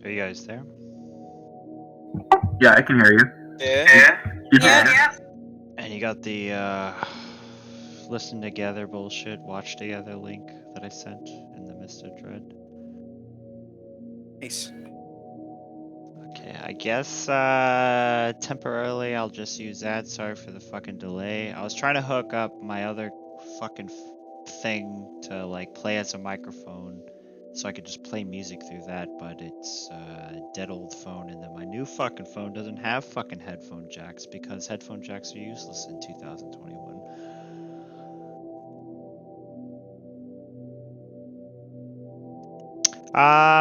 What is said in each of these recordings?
Are you guys there? Yeah, I can hear you. Yeah. And you got the listen together bullshit, watch together link that I sent in the Mist of Dread. Nice. Okay, I guess temporarily I'll just use that. Sorry for the fucking delay. I was trying to hook up my other fucking thing to like play as a microphone so I could just play music through that, but it's a dead old phone, and then my new fucking phone doesn't have fucking headphone jacks because headphone jacks are useless in 2021.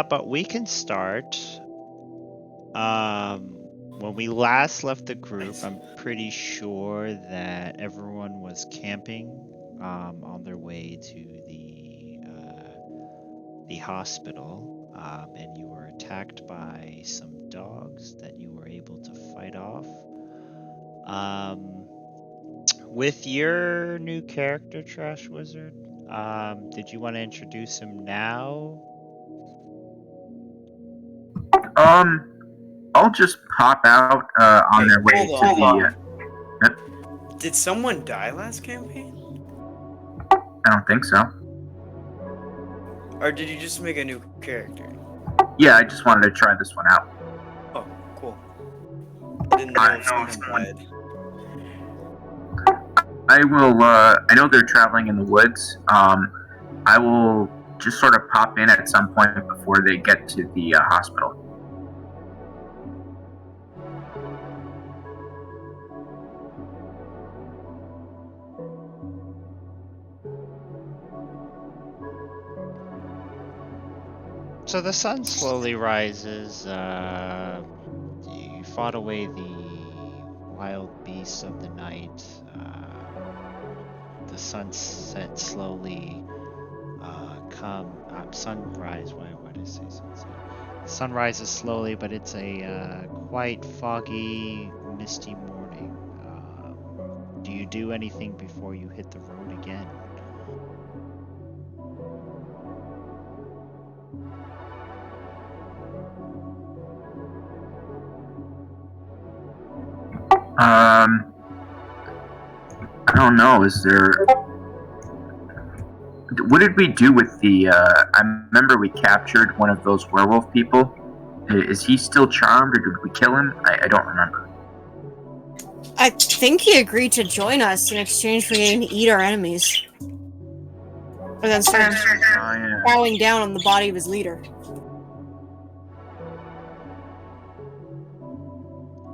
But we can start. When we last left the group, I'm pretty sure that everyone was camping on their way to the hospital, and you were attacked by some dogs that you were able to fight off. With your new character, Trash Wizard, did you want to introduce him now? I'll just pop out on their way to the. Did someone die last campaign? I don't think so. Or did you just make a new character? Yeah, I just wanted to try this one out. Oh, cool. I didn't know if someone died. I will. I know they're traveling in the woods. I will just sort of pop in at some point before they get to the hospital. So the sun slowly rises. You fought away the wild beasts of the night. The sunset slowly sunrise. Why did I say sunset? The sun rises slowly, but it's a quite foggy, misty morning. Do you do anything before you hit the road again? I don't know. Is there? Would did we do with the? I remember we captured one of those werewolf people. Is he still charmed, or did we kill him? I don't remember. I think he agreed to join us in exchange for getting to eat our enemies. And then started bowing down on the body of his leader.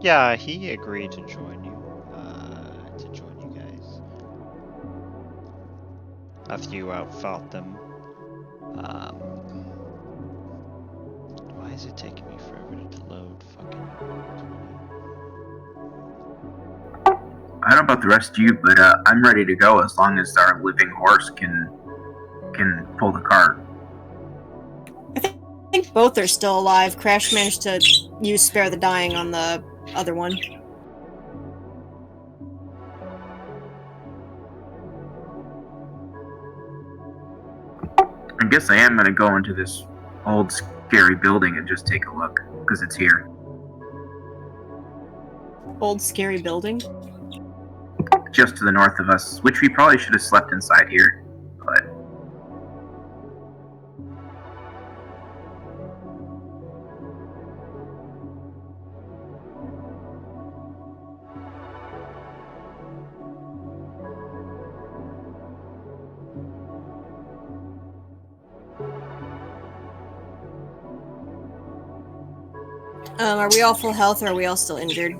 Yeah, he agreed to join you. Guys. After you outfought them. Why is it taking me forever to load fucking 20? I don't know about the rest of you, but I'm ready to go as long as our living horse can pull the cart. I think both are still alive. Crash managed to use Spare the Dying on the other one. I guess I am going to go into this old scary building and just take a look, because it's here. Old scary building? Just to the north of us, which we probably should have slept inside here, but... Are we all full health or are we all still injured?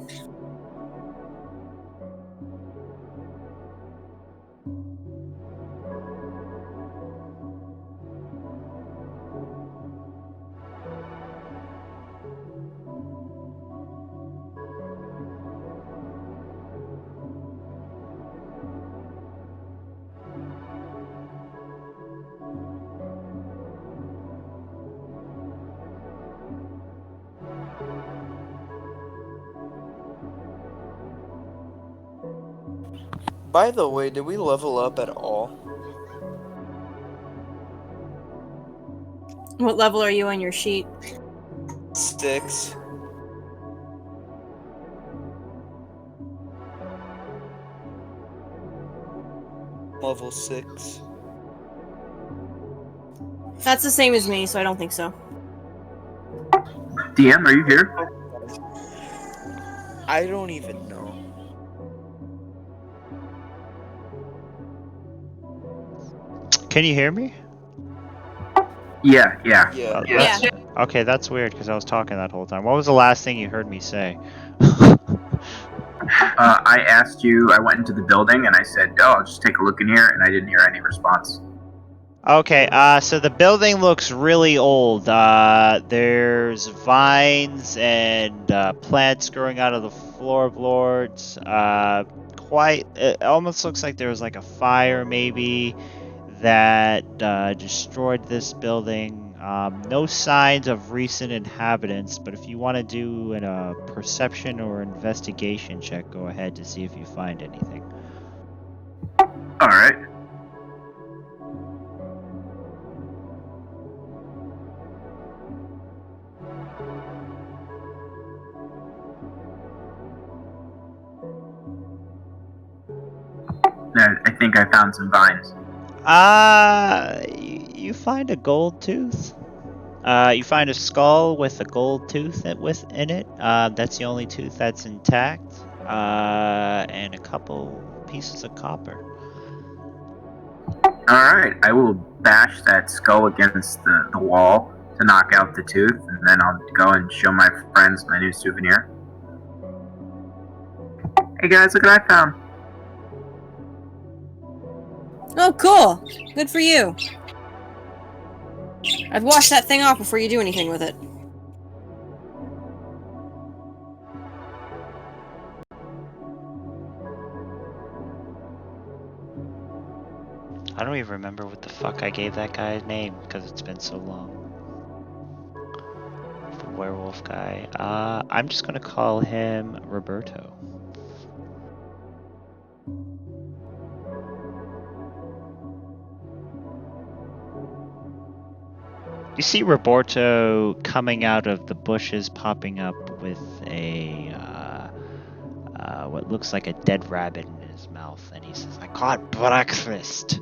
By the way, did we level up at all? What level are you on your sheet? 6. Level 6. That's the same as me, so I don't think so. DM, are you here? I don't even know. Can you hear me? Yeah. Yeah. That's, okay, that's weird because I was talking that whole time. What was the last thing you heard me say? I asked you, I went into the building and I said, oh, I'll just take a look in here, and I didn't hear any response. Okay, so the building looks really old. There's vines and plants growing out of the floorboards. It almost looks like there was like a fire maybe that destroyed this building. No signs of recent inhabitants, but if you want to do a perception or investigation check, go ahead to see if you find anything. Alright. I think I found some vines. You find a gold tooth. You find a skull with a gold tooth in it. That's the only tooth that's intact. And a couple pieces of copper. Alright, I will bash that skull against the wall to knock out the tooth, and then I'll go and show my friends my new souvenir. Hey guys, look what I found. Oh, cool! Good for you. I'd wash that thing off before you do anything with it. I don't even remember what the fuck I gave that guy's name because it's been so long. The werewolf guy. I'm just gonna call him Roberto. You see Roberto coming out of the bushes, popping up with a what looks like a dead rabbit in his mouth, and he says, "I caught breakfast.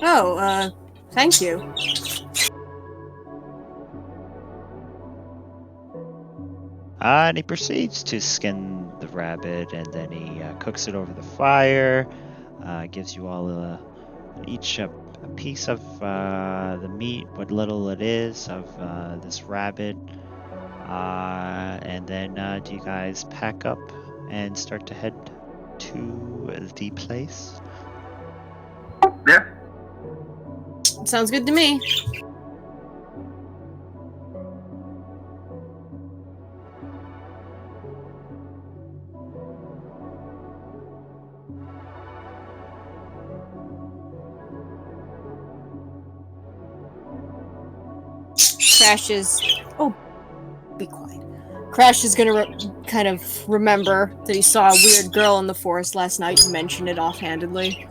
Oh, thank you. And he proceeds to skin the rabbit, and then he cooks it over the fire. Gives you all each a piece of the meat, what little it is of this rabbit. And then do you guys pack up and start to head to the place? Yeah. Sounds good to me. Crash is... Oh, be quiet. Crash is gonna kind of remember that he saw a weird girl in the forest last night and mention it offhandedly.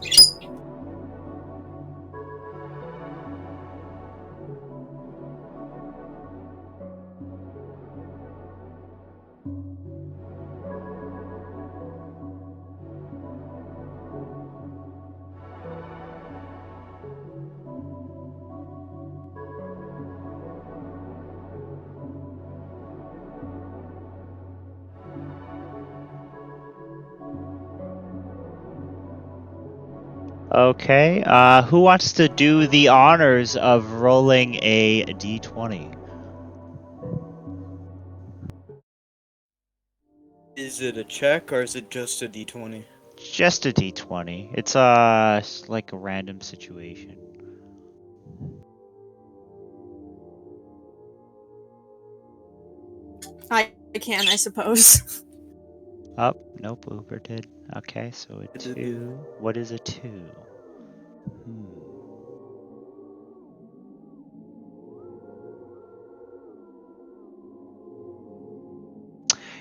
Okay, who wants to do the honors of rolling a d20? Is it a check or is it just a d20? Just a d20. It's like a random situation. I can, I suppose. Oh, nope, Uber did. Okay, so a 2. What is a 2?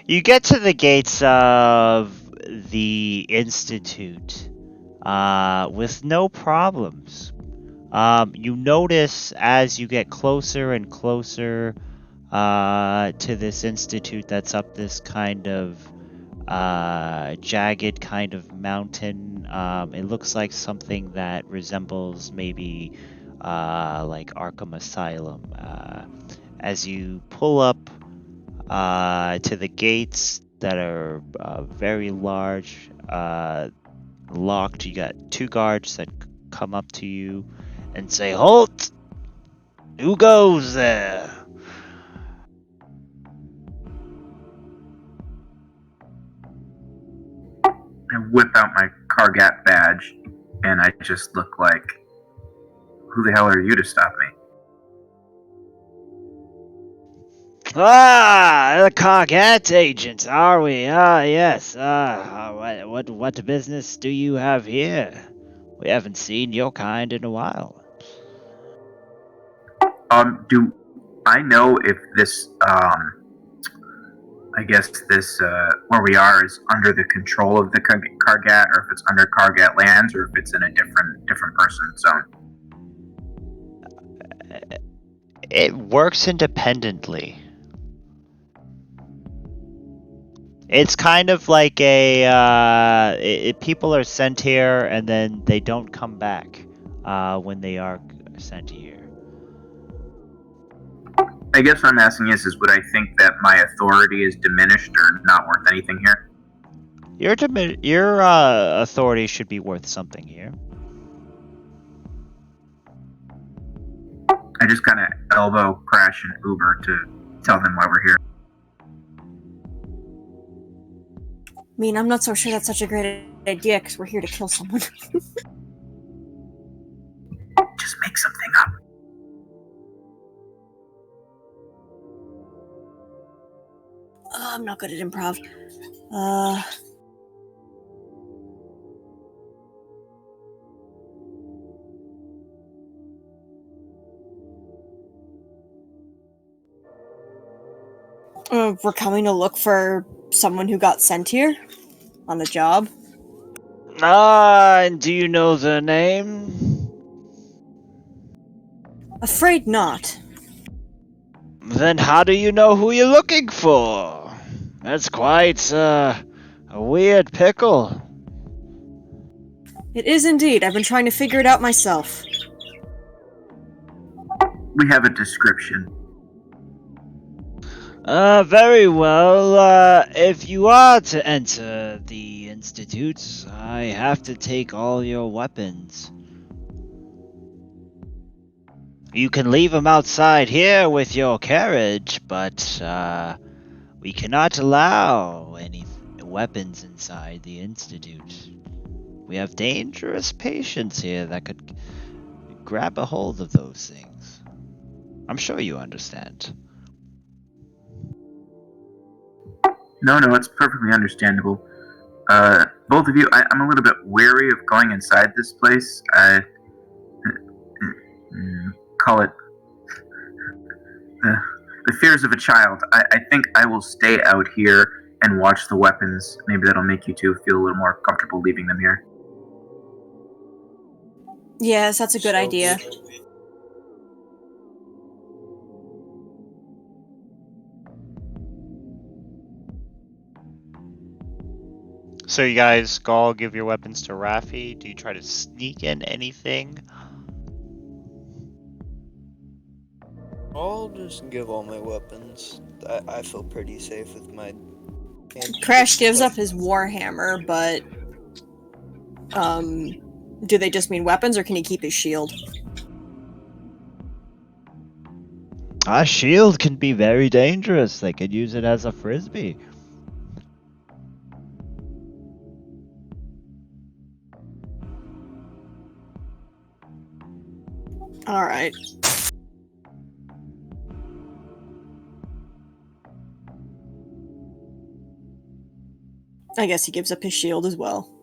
You get to the gates of the Institute with no problems. You notice as you get closer and closer to this institute that's up this kind of jagged kind of mountain. It looks like something that resembles maybe like Arkham Asylum. As you pull up to the gates that are very large, locked, you got 2 guards that come up to you and say, "Halt! Who goes there?" I whip out my Kargat badge, and I just look like, who the hell are you to stop me? Ah, the Cargat agent, are we? Ah, yes. What business do you have here? We haven't seen your kind in a while. Do I know if this, I guess this, where we are is under the control of the Kargat, or if it's under Kargat lands, or if it's in a different person's zone? It works independently. It's kind of like people are sent here and then they don't come back when they are sent here. I guess what I'm asking is would I think that my authority is diminished or not worth anything here? Your authority should be worth something here. I just kind of elbow Crash and Uber to tell them why we're here. I mean, I'm not so sure that's such a great idea, because we're here to kill someone. Just make something up. I'm not good at improv. We're coming to look for someone who got sent here on the job. And do you know their name? Afraid not. Then how do you know who you're looking for? That's quite a weird pickle. It is indeed. I've been trying to figure it out myself. We have a description. Very well. If you are to enter the Institute, I have to take all your weapons. You can leave them outside here with your carriage, but, we cannot allow any weapons inside the Institute. We have dangerous patients here that could grab a hold of those things. I'm sure you understand. No, it's perfectly understandable. Both of you, I'm a little bit wary of going inside this place. Call it the fears of a child. I think I will stay out here and watch the weapons. Maybe that'll make you two feel a little more comfortable leaving them here. Yes, that's a good idea. So you guys all give your weapons to Raffi. Do you try to sneak in anything? I'll just give all my weapons. I feel pretty safe with my... Crash gives up his warhammer, but... do they just mean weapons, or can he keep his shield? A shield can be very dangerous. They could use it as a frisbee. Alright. I guess he gives up his shield as well.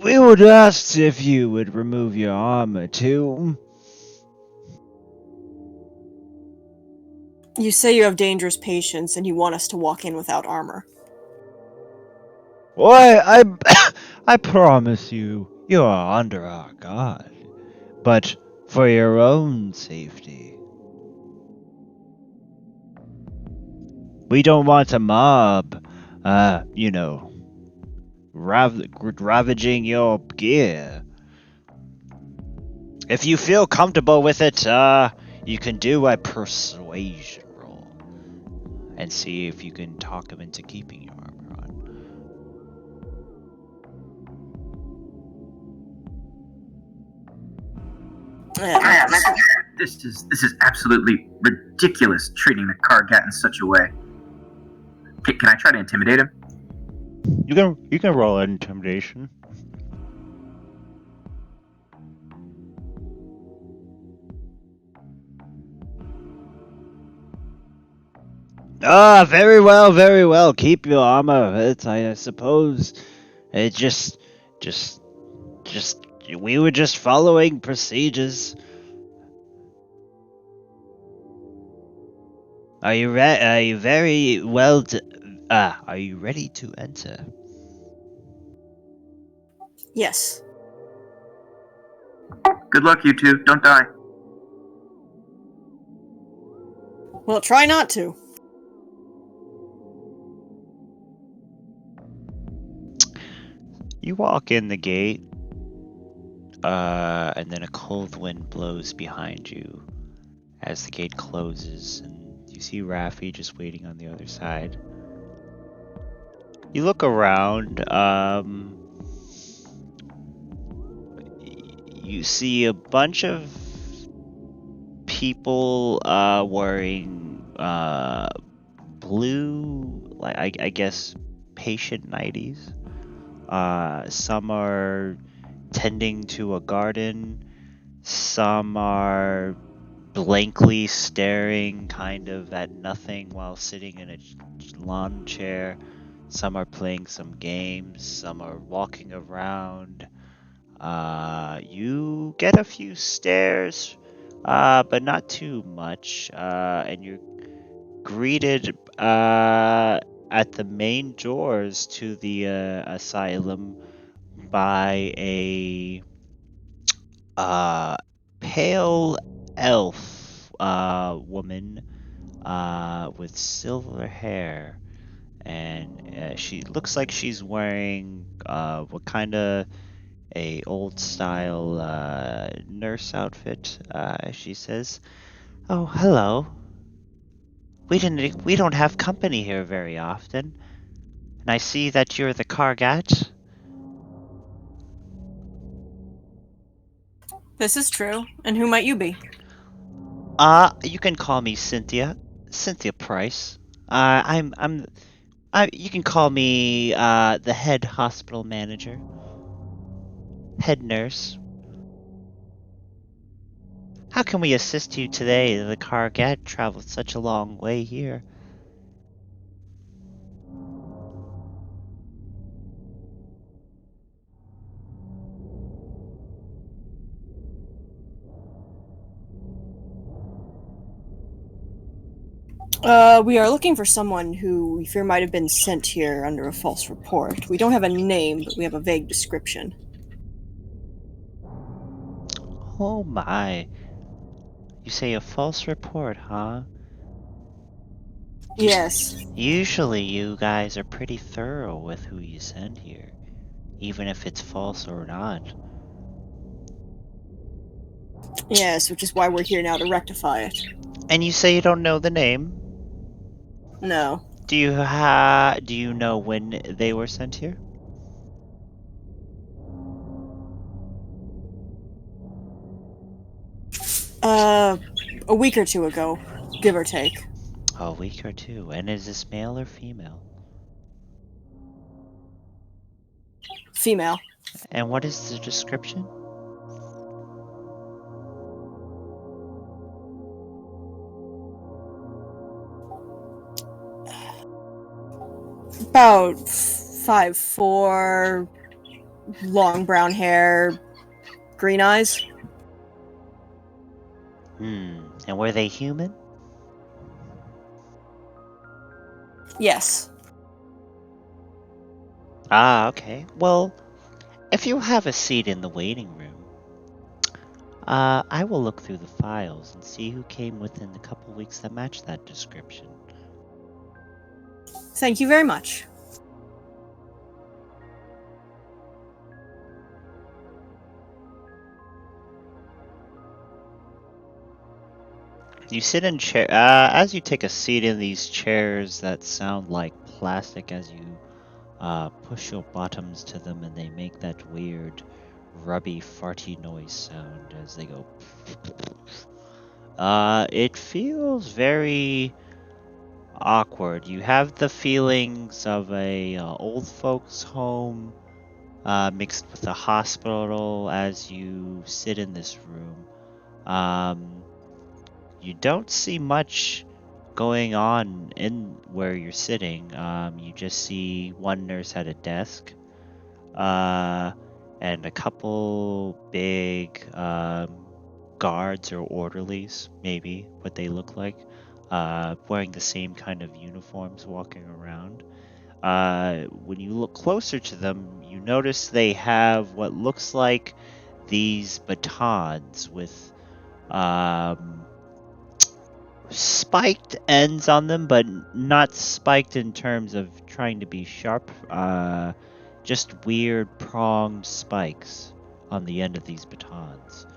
We would ask if you would remove your armor too. You say you have dangerous patients, and you want us to walk in without armor. Why, I promise you, you are under our guard. But for your own safety. We don't want a mob, ravaging your gear. If you feel comfortable with it, you can do a persuasion roll and see if you can talk them into keeping your armor on. This is absolutely ridiculous, treating the Kargat in such a way. Can I try to intimidate him? You can roll an intimidation. Very well, very well. Keep your armor. I suppose it just, we were just following procedures. Are you very well? Are you ready to enter? Yes. Good luck, you two. Don't die. Well, try not to. You walk in the gate, and then a cold wind blows behind you as the gate closes, and you see Raffi just waiting on the other side. You look around, you see a bunch of people wearing blue, like I guess patient nighties. Some are tending to a garden. Some are blankly staring kind of at nothing while sitting in a lawn chair. Some are playing some games. Some are walking around. You get a few stares, but not too much. And you're greeted at the main doors to the asylum by a pale elf woman with silver hair and she looks like she's wearing what kind of a old style nurse outfit. She says, "Oh, hello. We don't have company here very often, and I see that you're the Kargat." This is true. And who might you be? You can call me Cynthia. Cynthia Price. You can call me the head hospital manager, head nurse. How can we assist you today? The Kargat traveled such a long way here. We are looking for someone who we fear might have been sent here under a false report. We don't have a name, but we have a vague description. Oh my. You say a false report, huh? Yes. Usually you guys are pretty thorough with who you send here, even if it's false or not. Yes, which is why we're here now to rectify it. And you say you don't know the name? No. Do you know when they were sent here? A week or two ago, give or take. A week or two. And is this male or female? Female. And what is the description? About 5'4", long brown hair, green eyes. And were they human? Yes. Ah, okay. Well, if you have a seat in the waiting room, I will look through the files and see who came within the couple weeks that match that description. Thank you very much. You sit in chair. As you take a seat in these chairs that sound like plastic as you push your bottoms to them, and they make that weird, rubby, farty noise sound as they go. It feels very awkward. You have the feelings of a old folks' home mixed with a hospital as you sit in this room. You don't see much going on in where you're sitting. You just see one nurse at a desk, and a couple big guards or orderlies, maybe what they look like, wearing the same kind of uniforms, walking around. When you look closer to them, you notice they have what looks like these batons with spiked ends on them, but not spiked in terms of trying to be sharp. Just weird pronged spikes on the end of these batons.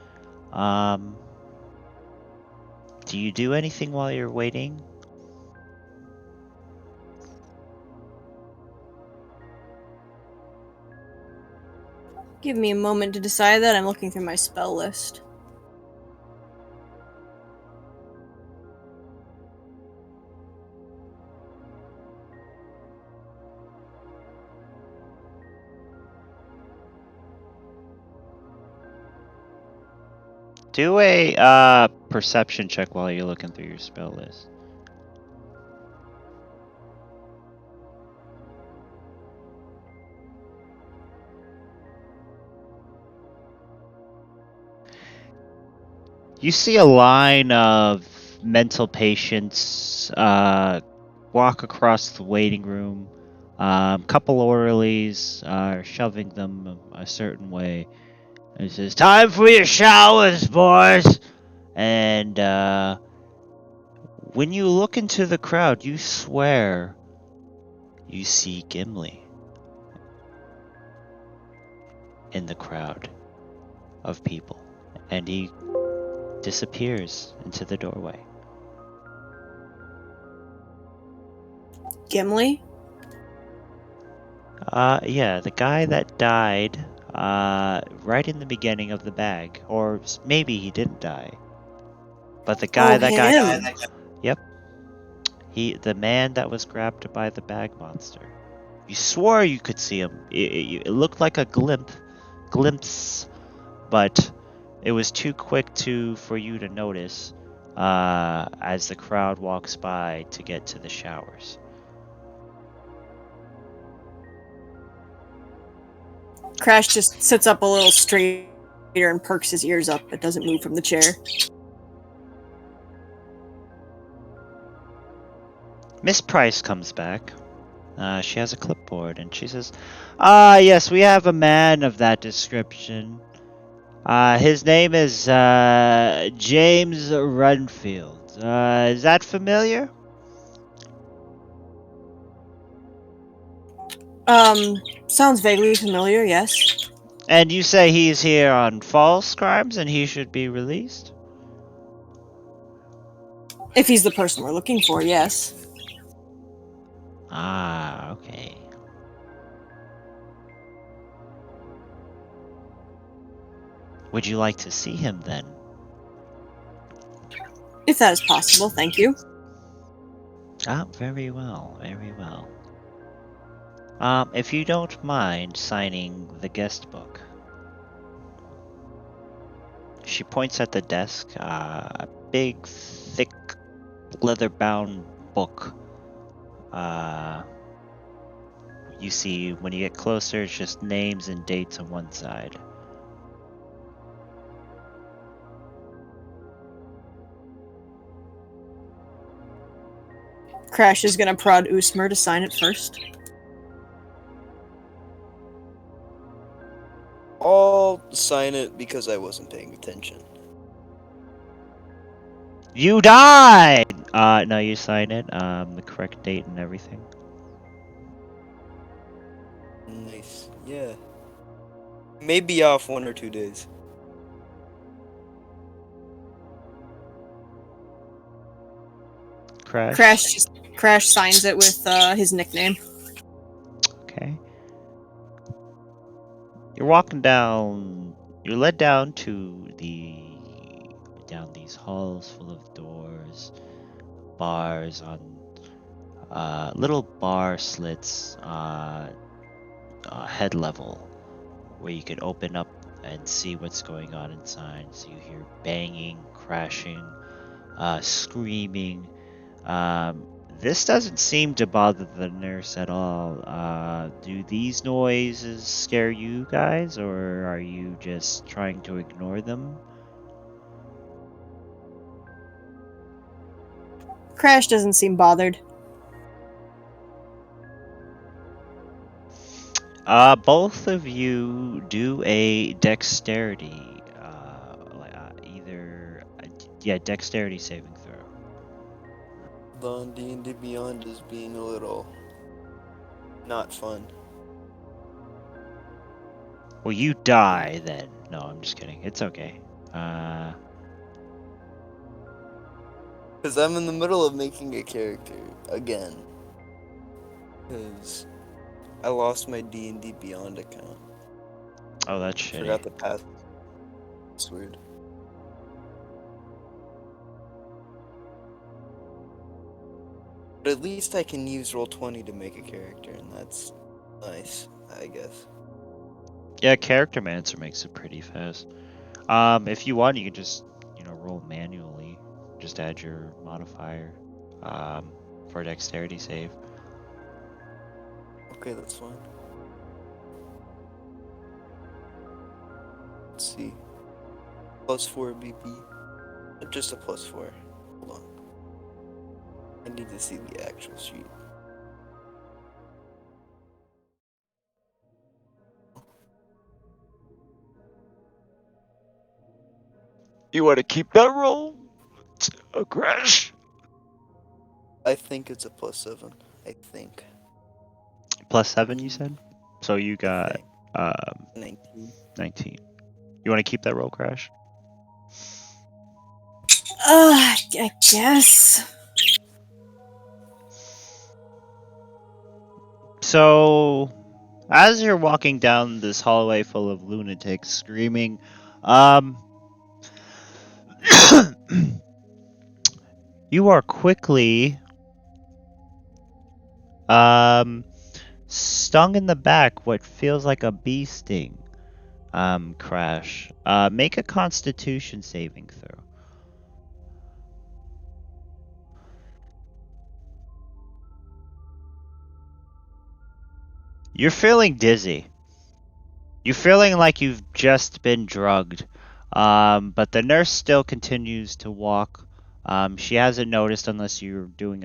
Do you do anything while you're waiting? Give me a moment to decide that. I'm looking through my spell list. Do a perception check while you're looking through your spell list. You see a line of mental patients walk across the waiting room. Couple orderlies are shoving them a certain way. And it says, "Time for your showers, boys!" And when you look into the crowd, you swear you see Gimli in the crowd of people, and he disappears into the doorway. Gimli? Yeah, the guy that died, right in the beginning of the bag. Or maybe he didn't die. But the guy Oh, that got... him. Yep. The man that was grabbed by the bag monster. You swore you could see him. It looked like a glimpse, but it was too quick for you to notice, as the crowd walks by to get to the showers. Crash just sits up a little straighter and perks his ears up, but doesn't move from the chair. Miss Price comes back. She has a clipboard and she says, yes, we have a man of that description. His name is James Renfield. Is that familiar? Sounds vaguely familiar, yes. And you say he's here on false crimes and he should be released? If he's the person we're looking for, yes. Okay. Would you like to see him then? If that is possible, thank you. Very well, very well. If you don't mind signing the guest book. She points at the desk, a big, thick, leather-bound book. You see, when you get closer, it's just names and dates on one side. Crash is gonna prod Usmer to sign it first. I'll sign it because I wasn't paying attention. You died! No, you sign it, the correct date and everything. Nice. Yeah. Maybe off 1 or 2 days. Crash Signs it with his nickname. Okay. You're walking down. You're led down down these halls full of doors, bars on little bar slits, head level, where you could open up and see what's going on inside. So you hear banging, crashing, screaming. This doesn't seem to bother the nurse at all. Do these noises scare you guys, or are you just trying to ignore them? Crash doesn't seem bothered. Both of you do a dexterity, dexterity saving throw. Don D&D Beyond is being a little not fun. Well, you die then. No, I'm just kidding. It's okay. Because I'm in the middle of making a character again. Because I lost my D&D Beyond account. Oh, that's shitty. Forgot the password. But at least I can use Roll20 to make a character, and that's nice, I guess. Yeah, Character Mancer makes it pretty fast. If you want, you can just, roll manually. Just add your modifier, for dexterity save. Okay, that's fine. Let's see. +4 BP. Just a +4. Hold on. I need to see the actual sheet. You want to keep that roll? A crash. I think it's a +7. I think. plus 7, you said? So you got Okay. 19. 19. You want to keep that roll, Crash? I guess. So, as you're walking down this hallway full of lunatics screaming, you are quickly stung in the back what feels like a bee sting. Crash. Make a constitution saving throw. You're feeling dizzy. You're feeling like you've just been drugged. But the nurse still continues to walk. She hasn't noticed unless you're doing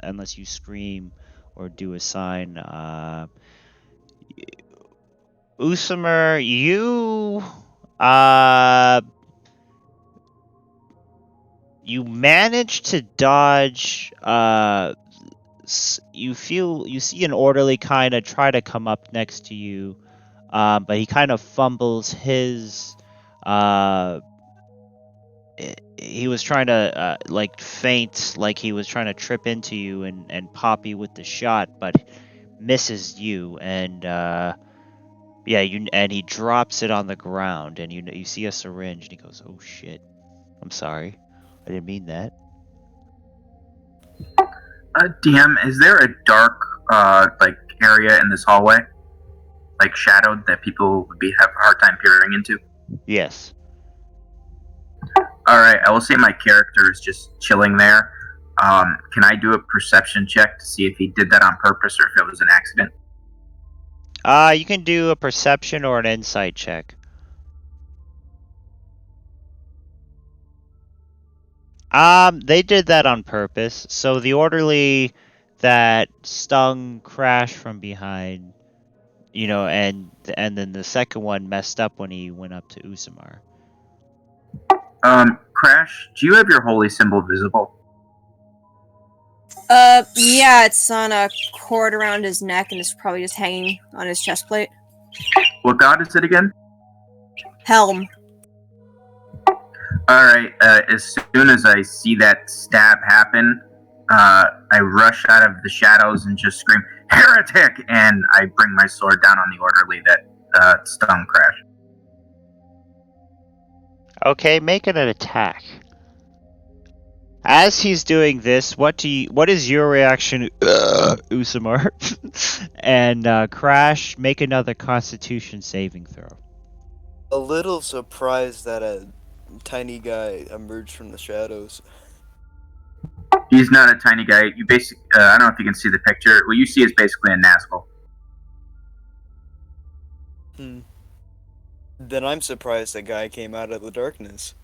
unless you scream or do a sign. Usamer, you manage to dodge. You see an orderly kind of try to come up next to you, but he kind of fumbles his. He was trying to like feint, like he was trying to trip into you and pop you with the shot, but misses you, and and he drops it on the ground, and you see a syringe, and he goes, "Oh shit, I'm sorry, I didn't mean that." DM, is there a dark like area in this hallway, like shadowed, that people would have a hard time peering into? Yes. All right, I will say my character is just chilling there. Can I do a perception check to see if he did that on purpose or if it was an accident? You can do a perception or an insight check. They did that on purpose. So the orderly that stung Crash from behind, and then the second one messed up when he went up to Usamar. Crash, do you have your holy symbol visible? Yeah, it's on a cord around his neck and it's probably just hanging on his chest plate. What god is it again? Helm. All right. As soon as I see that stab happen, I rush out of the shadows and just scream, "Heretic!" And I bring my sword down on the orderly that stung Crash. Okay, make it an attack. As he's doing this, what is your reaction, Usamar? And Crash, make another Constitution saving throw. A little surprised that a tiny guy emerged from the shadows. He's not a tiny guy. You basically, I don't know if you can see the picture. What you see is basically a Nazgul. Then I'm surprised that guy came out of the darkness.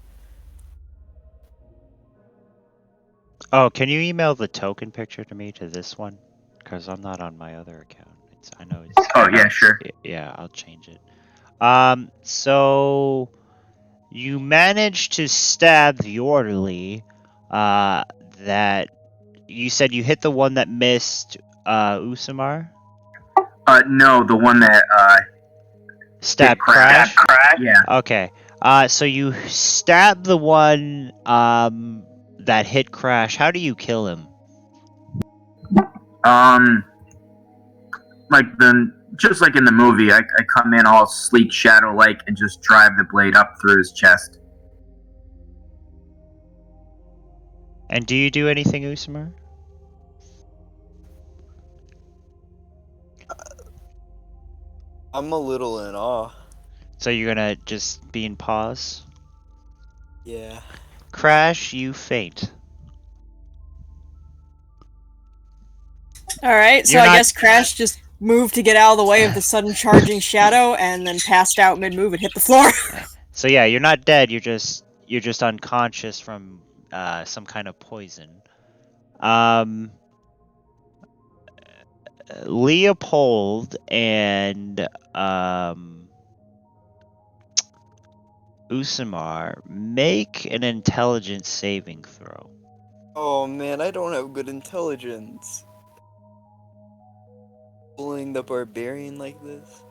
Oh, can you email the token picture to me to this one? Because I'm not on my other account. I know it's. Oh yeah, sure. Yeah, I'll change it. So you managed to stab the orderly. That you said you hit the one that missed Usamar? No, the one that Stab Crash? Yeah. Okay. So you stab the one that hit Crash. How do you kill him? Just like in the movie, I come in all sleek shadow-like and just drive the blade up through his chest. And do you do anything, Usamar? I'm a little in awe. So you're gonna just be in pause? Yeah. Crash, you faint. Alright, so I guess Crash just moved to get out of the way of the sudden charging shadow and then passed out mid-move and hit the floor. So yeah, you're not dead, you're just unconscious from some kind of poison. Leopold and Usamar, make an intelligence saving throw. Oh man, I don't have good intelligence. Bullying the barbarian like this?